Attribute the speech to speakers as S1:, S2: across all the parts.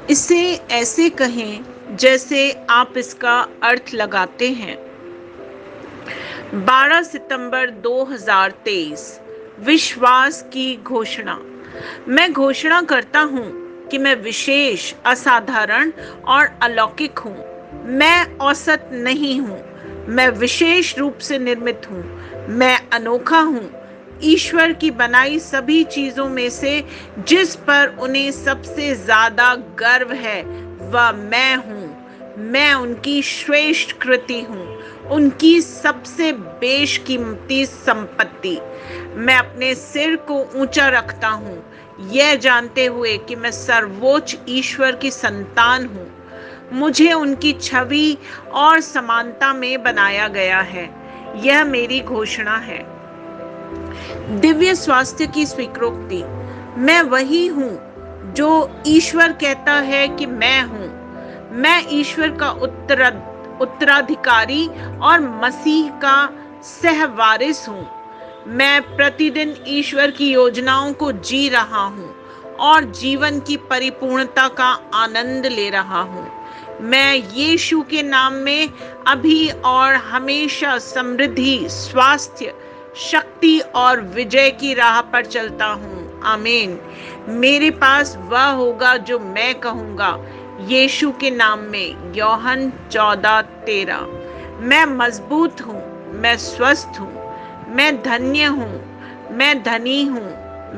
S1: इसे ऐसे कहें जैसे आप इसका अर्थ लगाते हैं। 12 सितंबर 2023। विश्वास की घोषणा। मैं घोषणा करता हूँ कि मैं विशेष, असाधारण और अलौकिक हूँ। मैं औसत नहीं हूँ। मैं विशेष रूप से निर्मित हूँ। मैं अनोखा हूँ। ईश्वर की बनाई सभी चीजों में से जिस पर उन्हें सबसे ज्यादा गर्व है वह मैं हूँ। मैं उनकी श्रेष्ठ कृति हूँ, उनकी सबसे बेशकीमती संपत्ति। मैं अपने सिर को ऊंचा रखता हूँ, यह जानते हुए कि मैं सर्वोच्च ईश्वर की संतान हूँ। मुझे उनकी छवि और समानता में बनाया गया है। यह मेरी घोषणा है। दिव्य स्वास्थ्य की स्वीकृति। मैं वही हूँ जो ईश्वर कहता है कि मैं हूँ। मैं ईश्वर का उत्तराधिकारी और मसीह का सहवारिस हूँ। मैं प्रतिदिन ईश्वर की योजनाओं को जी रहा हूँ और जीवन की परिपूर्णता का आनंद ले रहा हूँ। मैं यीशु के नाम में अभी और हमेशा समृद्धि, स्वास्थ्य, शक्ति और विजय की राह पर चलता हूँ। आमीन। मेरे पास वह होगा जो मैं कहूँगा। यीशु के नाम में। यूहन्ना 14:13। मैं मजबूत हूँ। मैं स्वस्थ हूँ। मैं धन्य हूँ। मैं धनी हूँ।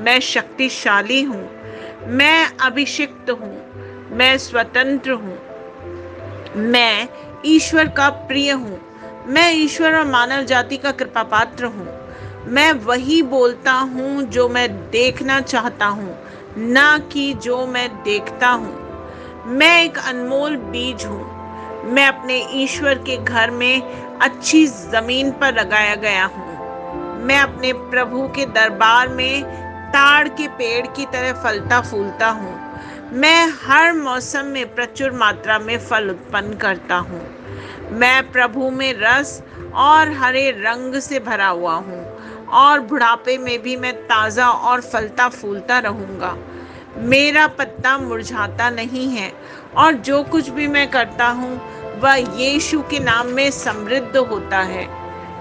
S1: मैं शक्तिशाली हूँ। मैं अभिषिक्त हूँ। मैं स्वतंत्र हूँ। मैं ईश्वर का प्रिय हूँ। मैं ईश्वर और मानव जाति का कृपा पात्र हूँ। मैं वही बोलता हूँ जो मैं देखना चाहता हूँ, ना कि जो मैं देखता हूँ। मैं एक अनमोल बीज हूँ। मैं अपने ईश्वर के घर में अच्छी जमीन पर लगाया गया हूँ। मैं अपने प्रभु के दरबार में ताड़ के पेड़ की तरह फलता फूलता हूँ। मैं हर मौसम में प्रचुर मात्रा में फल उत्पन्न करता हूँ। मैं प्रभु में रस और हरे रंग से भरा हुआ हूँ और बुढ़ापे में भी मैं ताजा और फलता फूलता रहूंगा। मेरा पत्ता मुरझाता नहीं है और जो कुछ भी मैं करता हूँ वह यीशु के नाम में समृद्ध होता है।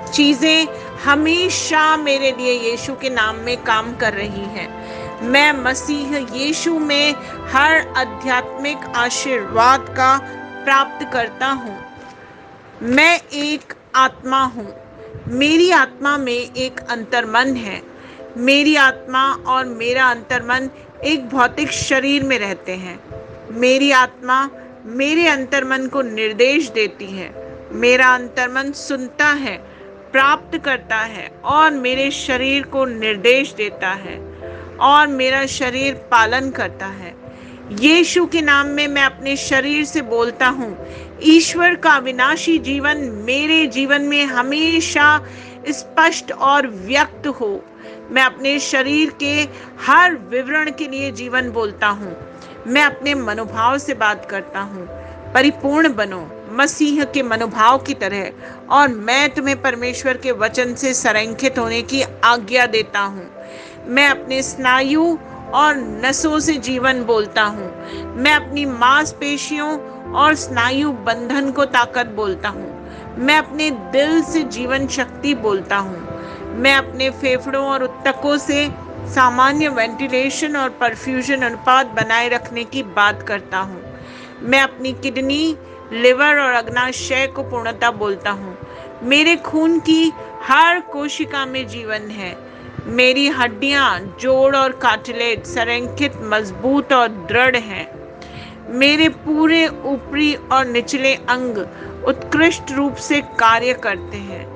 S1: चीजें हमेशा मेरे लिए यीशु के नाम में काम कर रही हैं। मैं मसीह यीशु में हर आध्यात्मिक आशीर्वाद का प्राप्त करता हूँ। मैं एक आत्मा हूँ। मेरी आत्मा में एक अंतर्मन है। मेरी आत्मा और मेरा अंतर्मन एक भौतिक शरीर में रहते हैं। मेरी आत्मा मेरे अंतर्मन को निर्देश देती है। मेरा अंतर्मन सुनता है, प्राप्त करता है और मेरे शरीर को निर्देश देता है और मेरा शरीर पालन करता है। यीशु के नाम में मैं अपने शरीर से बोलता हूँ, ईश्वर का अविनाशी जीवन मेरे जीवन में हमेशा स्पष्ट और व्यक्त हो। मैं अपने शरीर के हर विवरण के लिए जीवन बोलता हूँ। मैं अपने मनोभाव से बात करता हूँ, परिपूर्ण बनो मसीह के मनोभाव की तरह, और मैं तुम्हें परमेश्वर के वचन से संरेखित होने की आज्ञा देता हूँ। मैं अपने स्नायु और नसों से जीवन बोलता हूँ। मैं अपनी मांसपेशियों और स्नायु बंधन को ताकत बोलता हूँ। मैं अपने दिल से जीवन शक्ति बोलता हूँ। मैं अपने फेफड़ों और ऊतकों से सामान्य वेंटिलेशन और परफ्यूजन अनुपात बनाए रखने की बात करता हूँ। मैं अपनी किडनी, लिवर और अग्नाशय को पूर्णता बोलता हूँ। मेरे खून की हर कोशिका में जीवन है। मेरी हड्डियां, जोड़ और कार्टिलेज संरेखित, मजबूत और दृढ़ हैं। मेरे पूरे ऊपरी और निचले अंग उत्कृष्ट रूप से कार्य करते हैं।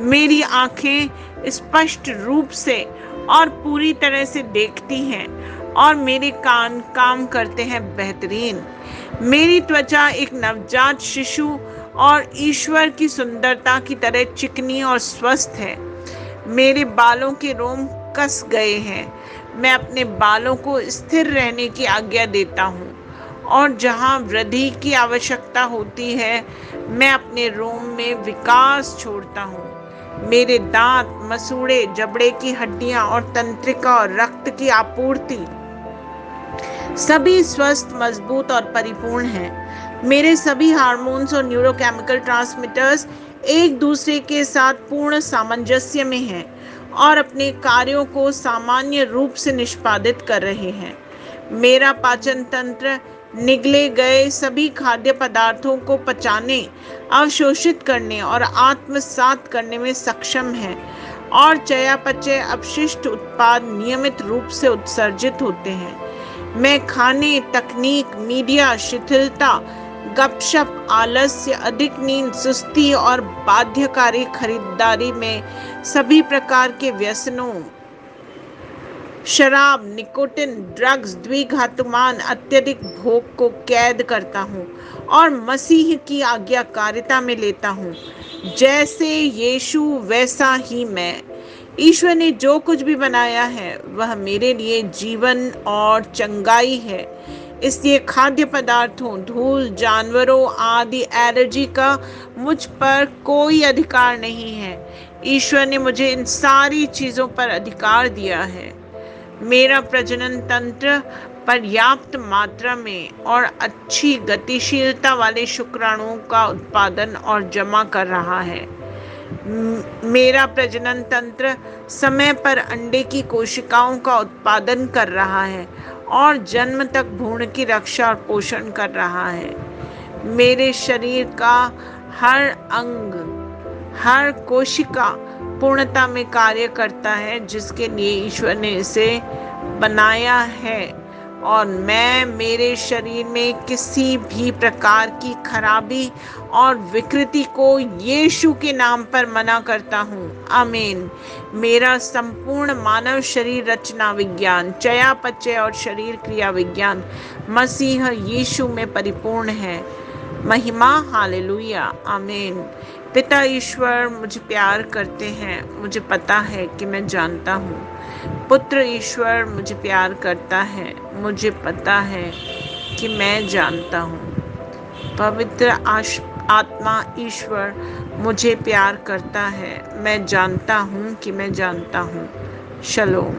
S1: मेरी आंखें स्पष्ट रूप से और पूरी तरह से देखती हैं और मेरे कान काम करते हैं बेहतरीन। मेरी त्वचा एक नवजात शिशु और ईश्वर की सुंदरता की तरह चिकनी और स्वस्थ है। मेरे बालों के रोम कस गए हैं। मैं अपने बालों को स्थिर रहने की आज्ञा देता हूँ और जहाँ वृद्धि की आवश्यकता होती है मैं अपने रोम में विकास छोड़ता हूँ। मेरे दांत, मसूड़े, जबड़े की हड्डियां और तंत्रिका और रक्त की आपूर्ति सभी स्वस्थ, मजबूत और परिपूर्ण हैं। मेरे सभी हार्मोन्स और न्यूरोकेमिकल ट्रांसमीटर्स एक दूसरे के साथ पूर्ण सामंजस्य में हैं और अपने कार्यों को सामान्य रूप से निष्पादित कर रहे हैं। मेरा पाचन तंत्र निगले गए सभी खाद्य पदार्थों को पचाने, अवशोषित करने और आत्मसात करने में सक्षम है और चयापचय अपशिष्ट उत्पाद नियमित रूप से उत्सर्जित होते हैं। मैं खाने, तकनीक, मीडिया, शिथिलता, गपशप, आलस्य, अधिक नींद, सुस्ती और बाध्यकारी खरीदारी में सभी प्रकार के व्यसनों, शराब, निकोटिन, ड्रग्स, द्विघातुमान, अत्यधिक भोग को कैद करता हूँ और मसीह की आज्ञाकारिता में लेता हूँ। जैसे यीशु वैसा ही मैं। ईश्वर ने जो कुछ भी बनाया है वह मेरे लिए जीवन और चंगाई है। इसलिए खाद्य पदार्थों, धूल, जानवरों आदि एलर्जी का मुझ पर कोई अधिकार नहीं है। ईश्वर ने मुझे इन सारी चीजों पर अधिकार दिया है। मेरा प्रजनन तंत्र पर्याप्त मात्रा में और अच्छी गतिशीलता वाले शुक्राणुओं का उत्पादन और जमा कर रहा है। मेरा प्रजनन तंत्र समय पर अंडे की कोशिकाओं का उत्पादन कर रहा है और जन्म तक भ्रूण की रक्षा और पोषण कर रहा है। मेरे शरीर का हर अंग, हर कोशिका पूर्णता में कार्य करता है जिसके लिए ईश्वर ने इसे बनाया है और मैं मेरे शरीर में किसी भी प्रकार की खराबी और विकृति को यीशु के नाम पर मना करता हूँ। आमीन। मेरा संपूर्ण मानव शरीर रचना विज्ञान, चयापचय और शरीर क्रिया विज्ञान मसीह यीशु में परिपूर्ण है। महिमा, हालेलुया, आमीन। पिता ईश्वर मुझे प्यार करते हैं, मुझे पता है कि मैं जानता हूँ। पुत्र ईश्वर मुझे प्यार करता है, मुझे पता है कि मैं जानता हूँ। पवित्र आत्मा ईश्वर मुझे प्यार करता है, मैं जानता हूँ कि मैं जानता हूँ। शलोम।